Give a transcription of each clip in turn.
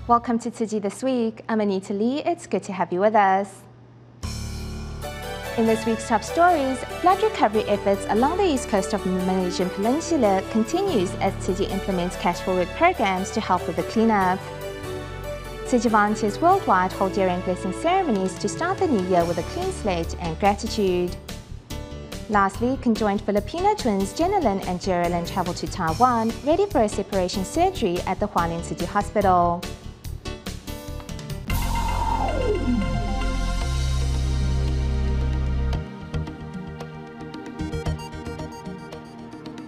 Welcome to Tzu Chi This Week. I'm Anita Lee. It's good to have you with us. In this week's top stories, flood recovery efforts along the east coast of the Malaysian Peninsular continues as Tzu Chi implements cash forward programs to help with the cleanup. Tzu Chi volunteers worldwide hold year-end blessing ceremonies to start the new year with a clean slate and gratitude. Lastly, conjoined Filipino twins Jenny-lyn and Jerry-lyn travel to Taiwan, ready for a separation surgery at the Hualien Tzu Chi Hospital.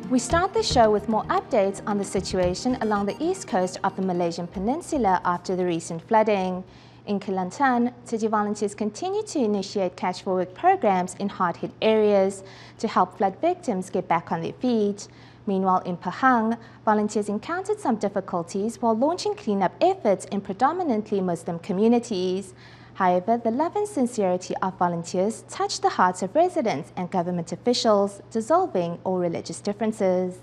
We start the show with more updates on the situation along the east coast of the Malaysian Peninsula after the recent flooding. In Kelantan, Tzu Chi volunteers continue to initiate cash forward programs in hard-hit areas to help flood victims get back on their feet. Meanwhile, in Pahang, volunteers encountered some difficulties while launching cleanup efforts in predominantly Muslim communities. However, the love and sincerity of volunteers touched the hearts of residents and government officials, dissolving all religious differences.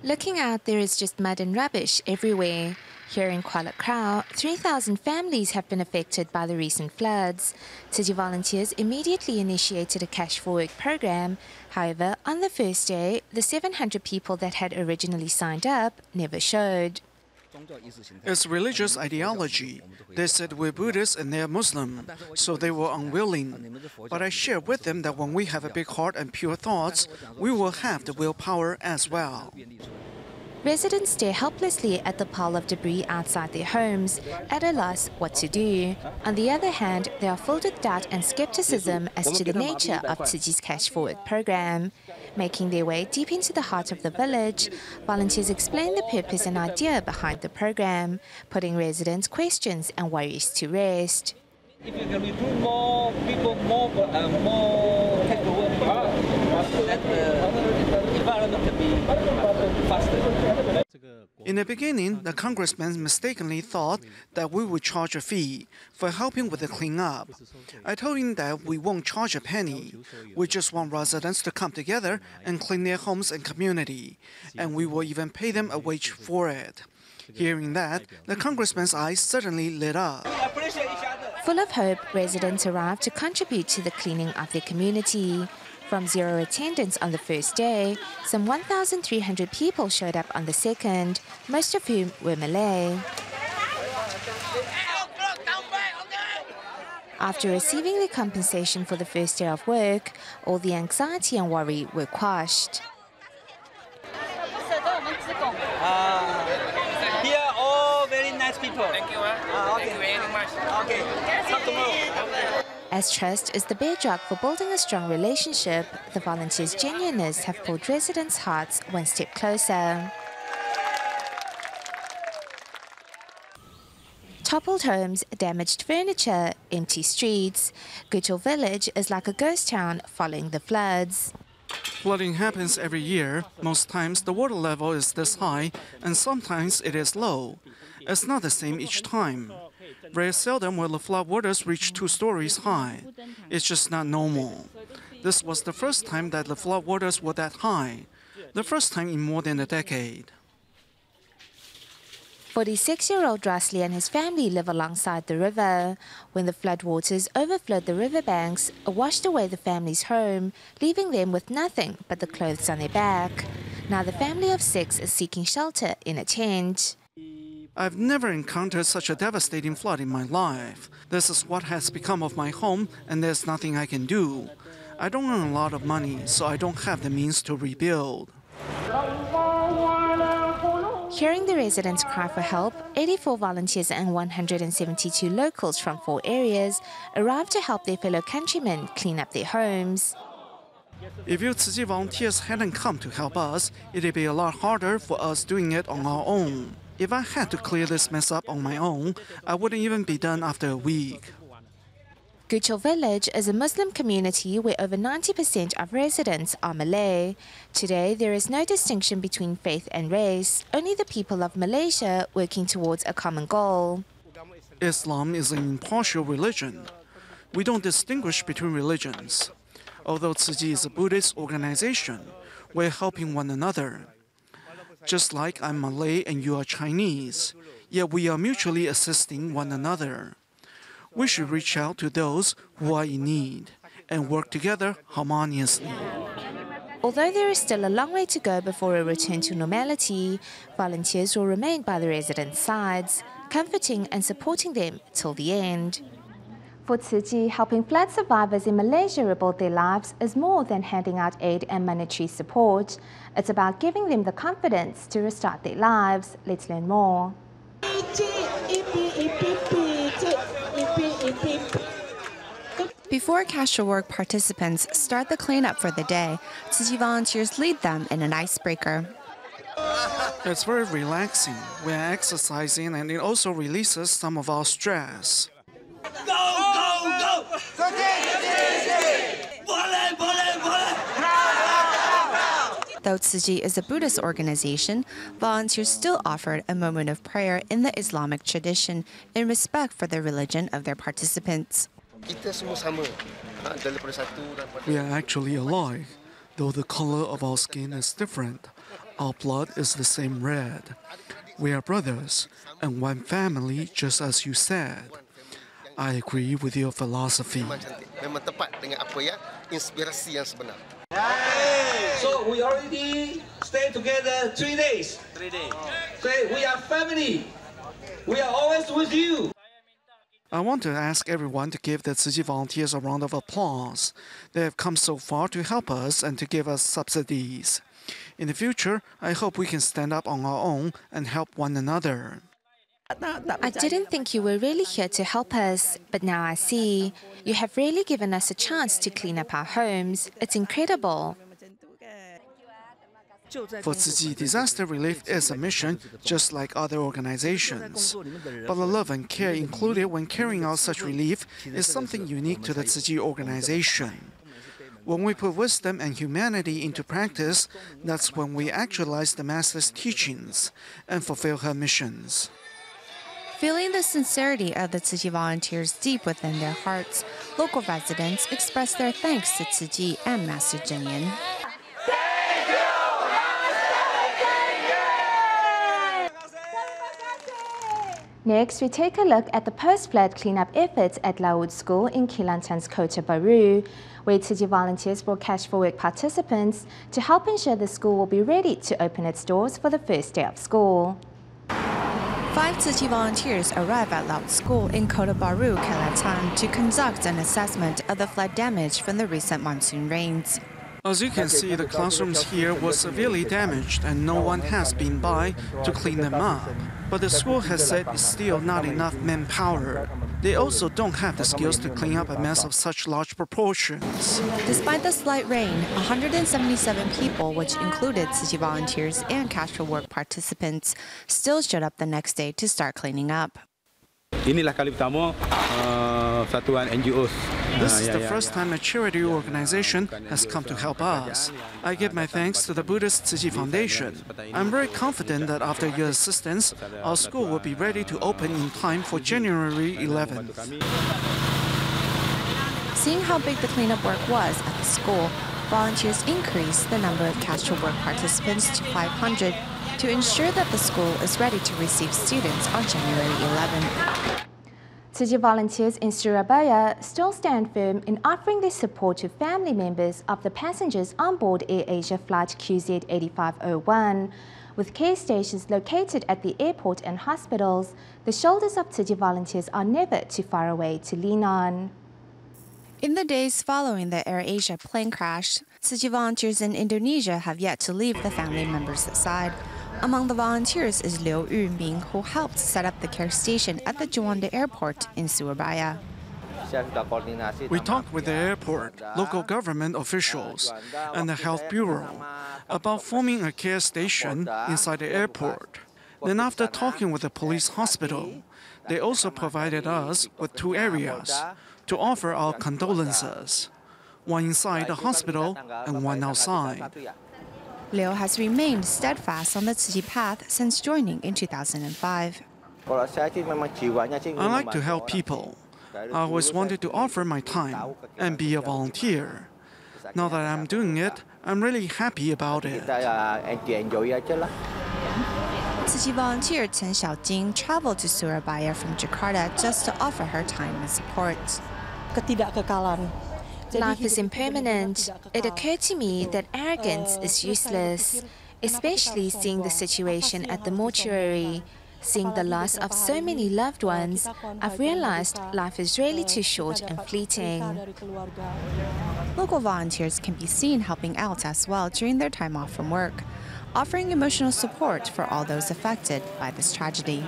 Looking out, there is just mud and rubbish everywhere. Here in Kuala Krau, 3,000 families have been affected by the recent floods. Tzu Chi volunteers immediately initiated a cash forward program. However, on the first day, the 700 people that had originally signed up never showed. It's religious ideology. They said we're Buddhist and they're Muslim, so they were unwilling. But I shared with them that when we have a big heart and pure thoughts, we will have the willpower as well. Residents stare helplessly at the pile of debris outside their homes, at a loss what to do. On the other hand, they are filled with doubt and skepticism as to the nature of Tzu Chi's Cash Forward program. Making their way deep into the heart of the village, volunteers explain the purpose and idea behind the program, putting residents' questions and worries to rest. If you can recruit more people, more cash forward people, that the environment can be faster. In the beginning, the congressman mistakenly thought that we would charge a fee for helping with the cleanup. I told him that we won't charge a penny. We just want residents to come together and clean their homes and community, and we will even pay them a wage for it. Hearing that, the congressman's eyes suddenly lit up. Full of hope, residents arrived to contribute to the cleaning of their community. From zero attendance on the first day, some 1,300 people showed up on the second, most of whom were Malay. After receiving their compensation for the first day of work, all the anxiety and worry were quashed. Here are all very nice people. Thank you. Thank you very much. Okay. Come tomorrow. As trust is the bedrock for building a strong relationship, the volunteers' genuineness have pulled residents' hearts one step closer. Toppled homes, damaged furniture, empty streets. Guchul village is like a ghost town following the floods. Flooding happens every year. Most times the water level is this high, and sometimes it is low. It's not the same each time. Very seldom will the floodwaters reach 2 stories high. It's just not normal. This was the first time that the floodwaters were that high. The first time in more than a decade. 46-year-old Drasli and his family live alongside the river. When the floodwaters overflowed the riverbanks, it washed away the family's home, leaving them with nothing but the clothes on their back. Now the family of 6 is seeking shelter in a tent. I've never encountered such a devastating flood in my life. This is what has become of my home, and there's nothing I can do. I don't earn a lot of money, so I don't have the means to rebuild. Hearing the residents cry for help, 84 volunteers and 172 locals from 4 areas arrived to help their fellow countrymen clean up their homes. If you Tzu Chi volunteers hadn't come to help us, it'd be a lot harder for us doing it on our own. If I had to clear this mess up on my own, I wouldn't even be done after a week. Guchul village is a Muslim community where over 90% of residents are Malay. Today, there is no distinction between faith and race, only the people of Malaysia working towards a common goal. Islam is an impartial religion. We don't distinguish between religions. Although Tzu Chi is a Buddhist organization, we're helping one another. Just like I'm Malay and you are Chinese, yet we are mutually assisting one another. We should reach out to those who are in need and work together harmoniously. Although there is still a long way to go before a return to normality, volunteers will remain by the residents' sides, comforting and supporting them till the end. For Tzu Chi, helping flood survivors in Malaysia rebuild their lives is more than handing out aid and monetary support. It's about giving them the confidence to restart their lives. Let's learn more. Before casual work participants start the cleanup for the day, Tzu Chi volunteers lead them in an icebreaker. It's very relaxing. We are exercising and it also releases some of our stress. Go! Though Tzu Chi is a Buddhist organization, volunteers still offered a moment of prayer in the Islamic tradition in respect for the religion of their participants. We are actually alike. Though the color of our skin is different, our blood is the same red. We are brothers and one family, just as you said. I agree with your philosophy. So we already stayed together 3 days. 3 days. So we are family. We are always with you. I want to ask everyone to give the Tzu Chi volunteers a round of applause. They have come so far to help us and to give us subsidies. In the future, I hope we can stand up on our own and help one another. I didn't think you were really here to help us, but now I see. You have really given us a chance to clean up our homes. It's incredible. For Tzu Chi, disaster relief is a mission just like other organizations. But the love and care included when carrying out such relief is something unique to the Tzu Chi organization. When we put wisdom and humanity into practice, that's when we actualize the Master's teachings and fulfill her missions. Feeling the sincerity of the Tzu Chi volunteers deep within their hearts, local residents express their thanks to Tzu Chi and Master Jenny-lyn. Next, we take a look at the post-flood cleanup efforts at Laut School in Kelantan's Kota Baru, where Tzu Chi volunteers brought cash for work participants to help ensure the school will be ready to open its doors for the first day of school. 5 Tzu Chi volunteers arrive at Laut School in Kota Baru, Kelantan, to conduct an assessment of the flood damage from the recent monsoon rains. As you can see, the classrooms here were severely damaged and no one has been by to clean them up. But the school has said it's still not enough manpower. They also don't have the skills to clean up a mess of such large proportions. Despite the slight rain, 177 people, which included Tzu Chi volunteers and casual work participants, still showed up the next day to start cleaning up. Inilah kali pertama satuan NGOs. This is the first time a charity organization has come to help us. I give my thanks to the Buddhist Tzu Chi Foundation. I'm very confident that after your assistance, our school will be ready to open in time for January 11th. Seeing how big the cleanup work was at the school, volunteers increased the number of casual work participants to 500 to ensure that the school is ready to receive students on January 11th. Tzu Chi volunteers in Surabaya still stand firm in offering their support to family members of the passengers on board AirAsia flight QZ8501. With care stations located at the airport and hospitals, the shoulders of Tzu Chi volunteers are never too far away to lean on. In the days following the AirAsia plane crash, Tzu Chi volunteers in Indonesia have yet to leave the family members' side. Among the volunteers is Liu Yuming, who helped set up the care station at the Juanda airport in Surabaya. We talked with the airport, local government officials, and the health bureau about forming a care station inside the airport. Then after talking with the police hospital, they also provided us with 2 areas to offer our condolences, one inside the hospital and one outside. Liu has remained steadfast on the Tzu Chi path since joining in 2005. I like to help people. I always wanted to offer my time and be a volunteer. Now that I'm doing it, I'm really happy about it. Tzu Chi volunteer Chen Xiaojing traveled to Surabaya from Jakarta just to offer her time and support. Life is impermanent. It occurred to me that arrogance is useless, especially seeing the situation at the mortuary. Seeing the loss of so many loved ones, I've realized life is really too short and fleeting. Local volunteers can be seen helping out as well during their time off from work, offering emotional support for all those affected by this tragedy.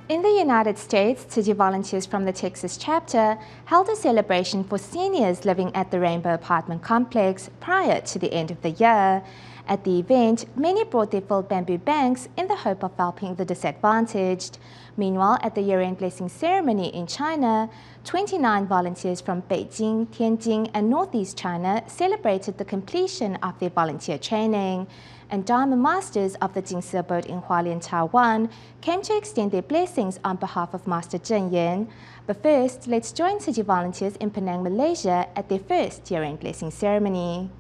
In the United States, Tzu Chi volunteers from the Texas chapter held a celebration for seniors living at the Rainbow Apartment Complex prior to the end of the year. At the event, many brought their filled bamboo banks in the hope of helping the disadvantaged. Meanwhile, at the year-end blessing ceremony in China, 29 volunteers from Beijing, Tianjin, and Northeast China celebrated the completion of their volunteer training. And Diamond Masters of the Jingse boat in Hualien, Taiwan, came to extend their blessings on behalf of Master Jenny-lyn. But first, let's join Tzu Chi volunteers in Penang, Malaysia at their first year-end blessing ceremony.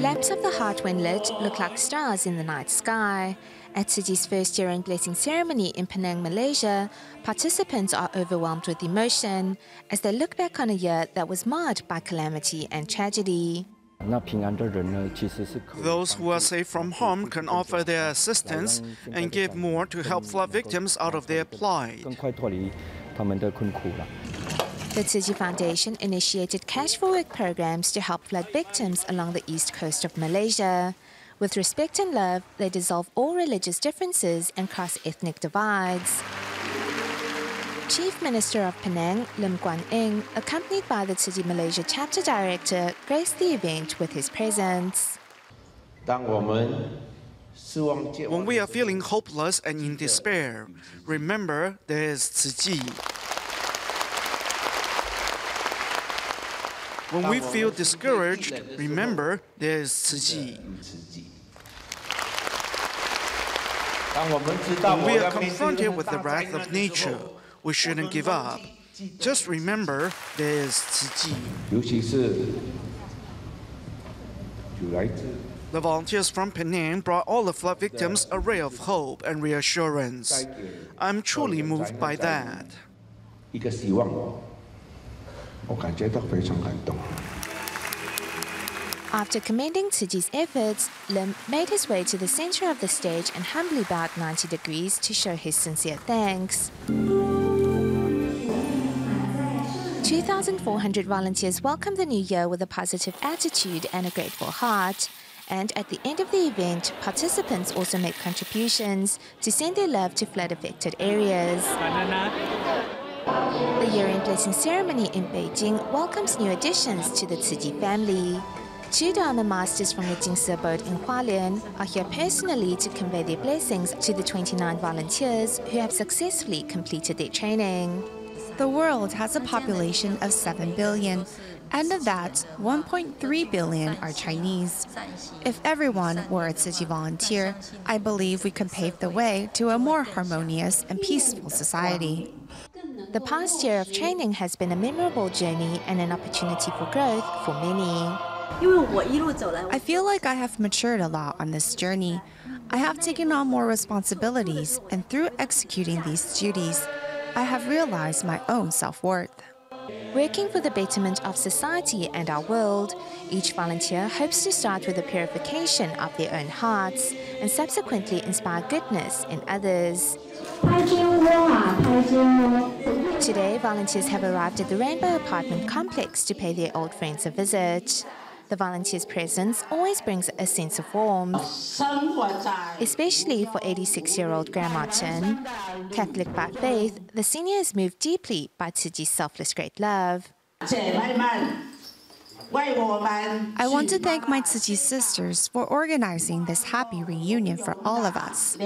Lamps of the heart when lit look like stars in the night sky. At Tzu Chi's first year-end blessing ceremony in Penang, Malaysia, participants are overwhelmed with emotion as they look back on a year that was marred by calamity and tragedy. Those who are safe from harm can offer their assistance and give more to help flood victims out of their plight. The Tzu Chi Foundation initiated cash for work programs to help flood victims along the east coast of Malaysia. With respect and love, they dissolve all religious differences and cross-ethnic divides. Chief Minister of Penang, Lim Guan Eng, accompanied by the Tzu Chi Malaysia Chapter Director, graced the event with his presence. When we are feeling hopeless and in despair, remember there is Tzu Chi. When we feel discouraged, remember there is Tzu Chi. When we are confronted with the wrath of nature, we shouldn't give up. Just remember there is Tzu Chi. The volunteers from Penang brought all the flood victims a ray of hope and reassurance. I'm truly moved by that. After commending Tzu Chi's efforts, Lim made his way to the center of the stage and humbly bowed 90 degrees to show his sincere thanks. 2,400 volunteers welcomed the new year with a positive attitude and a grateful heart. And at the end of the event, participants also made contributions to send their love to flood-affected areas. The year-end blessing ceremony in Beijing welcomes new additions to the Tzu Chi family. 2 Dharma masters from the Jingse boat in Hualien are here personally to convey their blessings to the 29 volunteers who have successfully completed their training. The world has a population of 7 billion, and of that, 1.3 billion are Chinese. If everyone were a Tzu Chi volunteer, I believe we can pave the way to a more harmonious and peaceful society. The past year of training has been a memorable journey and an opportunity for growth for many. I feel like I have matured a lot on this journey. I have taken on more responsibilities, and through executing these duties, I have realized my own self-worth. Working for the betterment of society and our world, each volunteer hopes to start with the purification of their own hearts and subsequently inspire goodness in others. Today, volunteers have arrived at the Rainbow Apartment Complex to pay their old friends a visit. The volunteers' presence always brings a sense of warmth, especially for 86-year-old Grandma Chen. Catholic by faith, the senior is moved deeply by Tzu Chi's selfless great love. I want to thank my Tzu Chi sisters for organizing this happy reunion for all of us.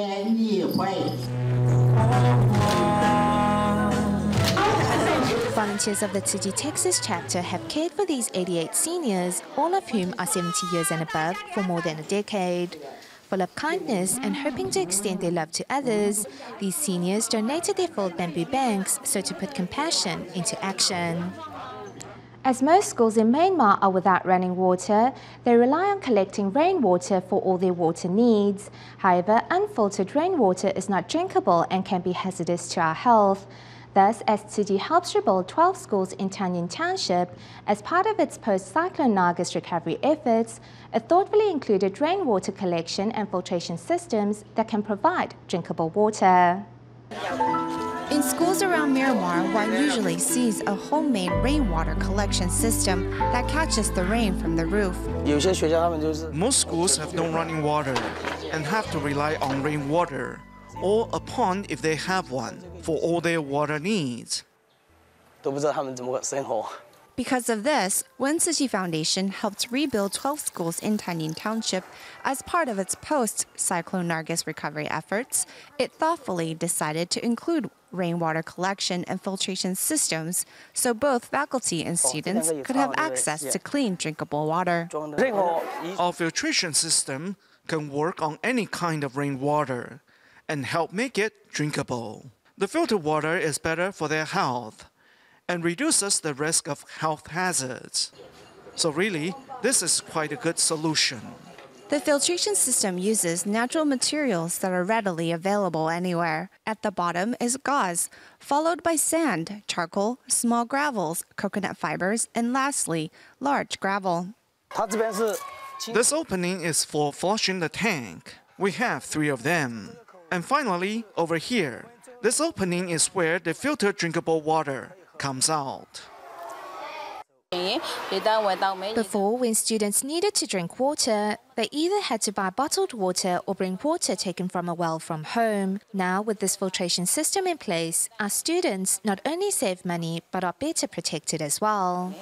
volunteers of the Tzu Chi Texas chapter have cared for these 88 seniors, all of whom are 70 years and above, for more than a decade. Full of kindness and hoping to extend their love to others, these seniors donated their filled bamboo banks so to put compassion into action. As most schools in Myanmar are without running water, they rely on collecting rainwater for all their water needs. However, unfiltered rainwater is not drinkable and can be hazardous to our health. Thus, as Tzu Chi helps rebuild 12 schools in Hualien Township, as part of its post-cyclone Nagas recovery efforts, it thoughtfully included rainwater collection and filtration systems that can provide drinkable water. In schools around Myanmar, one usually sees a homemade rainwater collection system that catches the rain from the roof. Most schools have no running water and have to rely on rainwater or a pond if they have one for all their water needs. Because of this, when Tzu Chi Foundation helped rebuild 12 schools in Hualien Township as part of its post-Cyclone Nargis recovery efforts, it thoughtfully decided to include rainwater collection and filtration systems so both faculty and students could have access to clean, drinkable water. Our filtration system can work on any kind of rainwater and help make it drinkable. The filtered water is better for their health and reduces the risk of health hazards. So really, this is quite a good solution. The filtration system uses natural materials that are readily available anywhere. At the bottom is gauze, followed by sand, charcoal, small gravels, coconut fibers, and lastly, large gravel. This opening is for flushing the tank. We have 3 of them. And finally, over here, this opening is where the filtered drinkable water comes out. Before, when students needed to drink water, they either had to buy bottled water or bring water taken from a well from home. Now, with this filtration system in place, our students not only save money, but are better protected as well.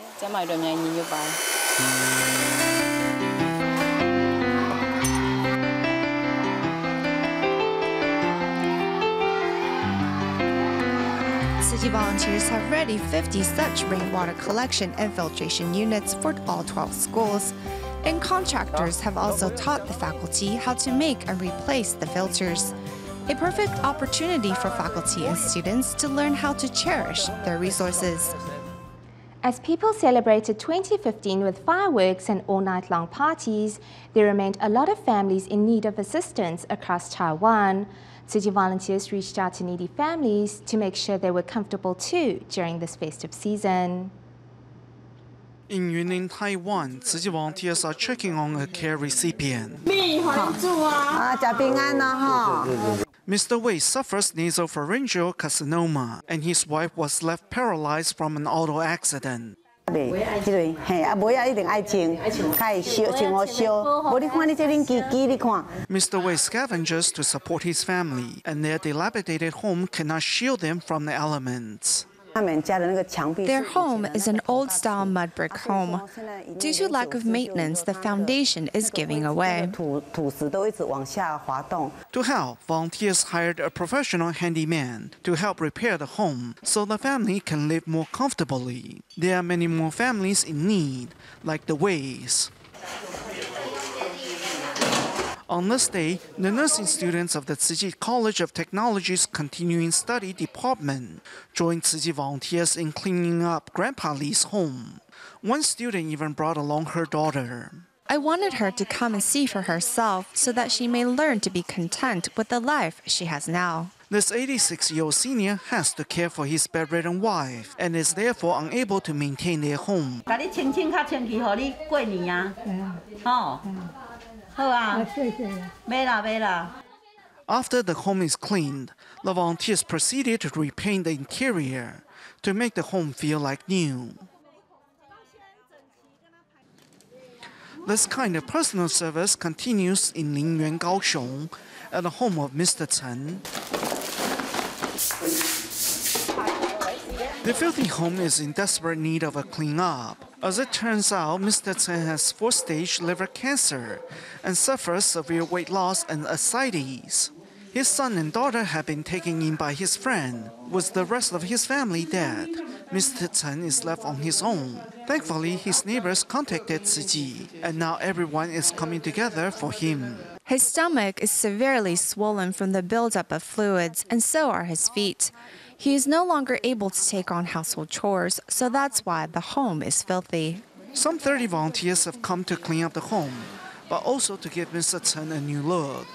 Tzu Chi volunteers have ready 50 such rainwater collection and filtration units for all 12 schools. And contractors have also taught the faculty how to make and replace the filters. A perfect opportunity for faculty and students to learn how to cherish their resources. As people celebrated 2015 with fireworks and all-night-long parties, there remained a lot of families in need of assistance across Taiwan. Tzu Chi volunteers reached out to needy families to make sure they were comfortable too during this festive season. In Yunnan, Taiwan, Tzu Chi volunteers are checking on a care recipient. Mr. Wei suffers nasopharyngeal carcinoma, and his wife was left paralyzed from an auto accident. Mr. Wei scavenges to support his family, and their dilapidated home cannot shield them from the elements. Their home is an old-style mud brick home. Due to lack of maintenance, the foundation is giving away. To help, volunteers hired a professional handyman to help repair the home so the family can live more comfortably. There are many more families in need, like the Weis. On this day, the nursing students of the Tzu Chi College of Technology's Continuing Study Department joined Tzu Chi volunteers in cleaning up Grandpa Lee's home. One student even brought along her daughter. I wanted her to come and see for herself so that she may learn to be content with the life she has now. This 86-year-old senior has to care for his bedridden wife and is therefore unable to maintain their home. After the home is cleaned, the volunteers proceeded to repaint the interior to make the home feel like new. This kind of personal service continues in Lingyuan, Kaohsiung, at the home of Mr. Chen. The filthy home is in desperate need of a clean-up. As it turns out, Mr. Chen has 4-stage liver cancer and suffers severe weight loss and ascites. His son and daughter have been taken in by his friend, with the rest of his family dead. Mr. Chen is left on his own. Thankfully, his neighbors contacted Tzu Chi, and now everyone is coming together for him. His stomach is severely swollen from the buildup of fluids, and so are his feet. He is no longer able to take on household chores, so that's why the home is filthy. Some 30 volunteers have come to clean up the home, but also to give Mr. Chen a new look.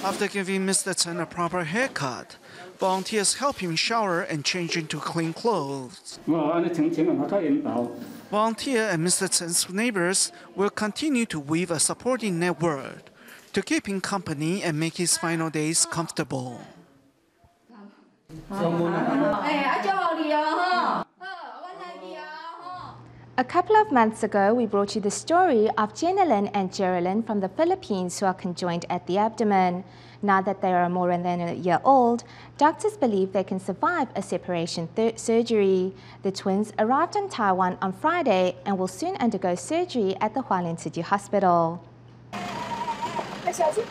After giving Mr. Chen a proper haircut, volunteers help him shower and change into clean clothes. Volunteer and Mr. Chen's neighbors will continue to weave a supporting network to keep him company and make his final days comfortable. A couple of months ago, we brought you the story of Jenny-lyn and Jerry-lyn from the Philippines who are conjoined at the abdomen. Now that they are more than a year old, doctors believe they can survive a separation surgery. The twins arrived in Taiwan on Friday and will soon undergo surgery at the Hualien Tzu Chi Hospital.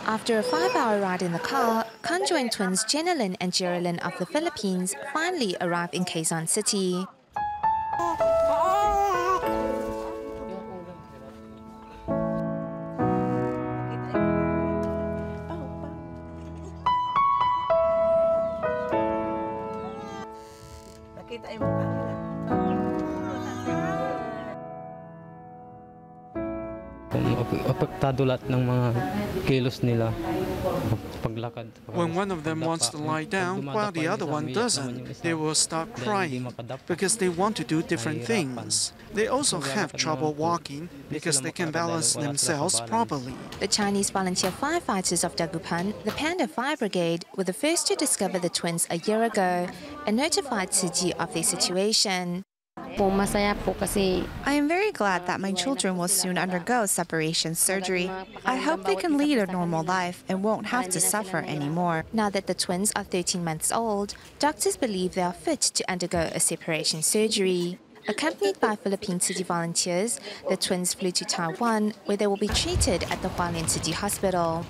After a 5-hour ride in the car, conjoined twins Jenny-lyn and Jerry-lyn of the Philippines finally arrived in Quezon City. When one of them wants to lie down while the other one doesn't, they will start crying because they want to do different things. They also have trouble walking because they can balance themselves properly. The Chinese volunteer firefighters of Dagupan, the Panda Fire Brigade, were the first to discover the twins a year ago and notified Tzu Chi of their situation. I am very glad that my children will soon undergo separation surgery. I hope they can lead a normal life and won't have to suffer anymore. Now that the twins are 13 months old, doctors believe they are fit to undergo a separation surgery. Accompanied by Philippine Tzu Chi volunteers, the twins flew to Taiwan, where they will be treated at the Hualien Tzu Chi Hospital.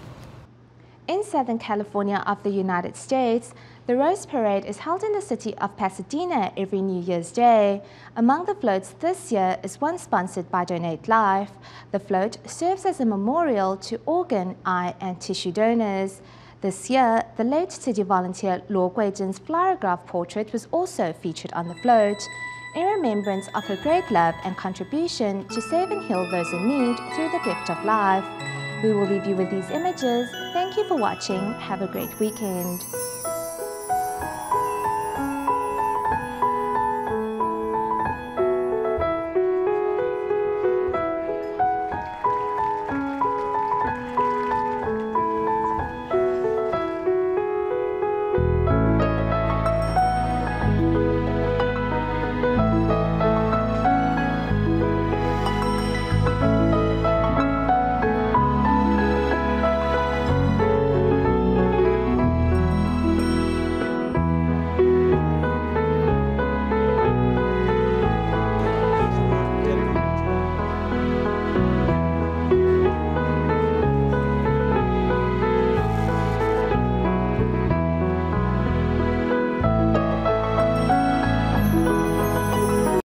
In Southern California of the United States, the Rose Parade is held in the city of Pasadena every New Year's Day. Among the floats this year is one sponsored by Donate Life. The float serves as a memorial to organ, eye, and tissue donors. This year, the late Tzu Chi volunteer Luo Guizhen's Flyergraph portrait was also featured on the float, in remembrance of her great love and contribution to save and heal those in need through the gift of life. We will leave you with these images. Thank you for watching. Have a great weekend.